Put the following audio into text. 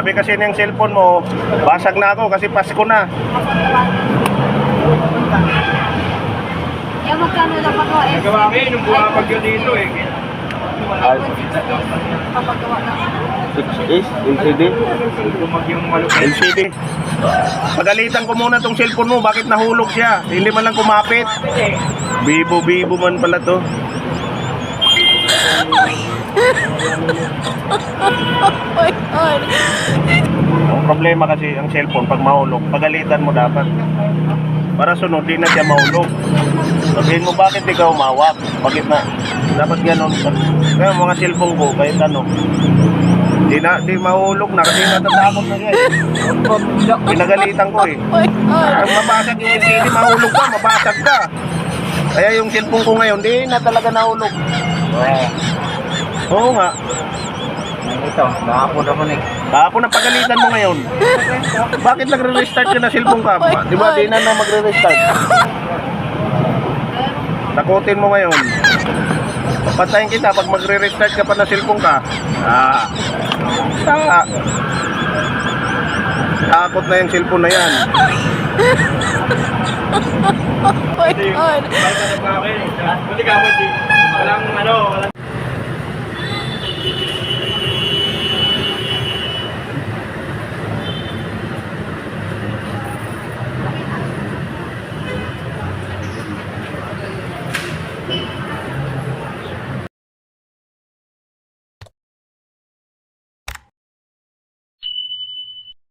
Sabi kasi niyang cellphone mo, basag na ako kasi Pasko na. Yung magkano lang ako eh. Nagawa kayo nung buwapag yun dito eh. Papagawa lang. 6 LCD. Lumag yung malupit. LCD. Pagalitan ko muna tong cellphone mo, bakit nahulog siya? Hindi man lang kumapit. Bibo man pala to. Ang problema kasi ang cellphone pag mahulog, pagalitan mo dapat. Para sunod, di na siya mahulog. Sabihin mo, bakit ikaw umawak? Bakit na? Dapat ganun. Kaya mga cellphone ko, kahit ano, di mahulog na kasi natatakot na siya eh. Pinagalitan ko eh. Ang mabasag yung LCD, mahulog ka, mabasag ka. Kaya yung cellphone ko ngayon, di na talaga nahulog. Oo nga. Ito, nakapon naman eh. Kahapon na pagalitan mo ngayon. Bakit nagre-restart ka na cellphone ka? Di ba di na magre-restart? Takutin mo ngayon. Papatayin kita pag magre-restart ka pa na cellphone ka. Takot na yung cellphone na yan. Buti ka mo, walang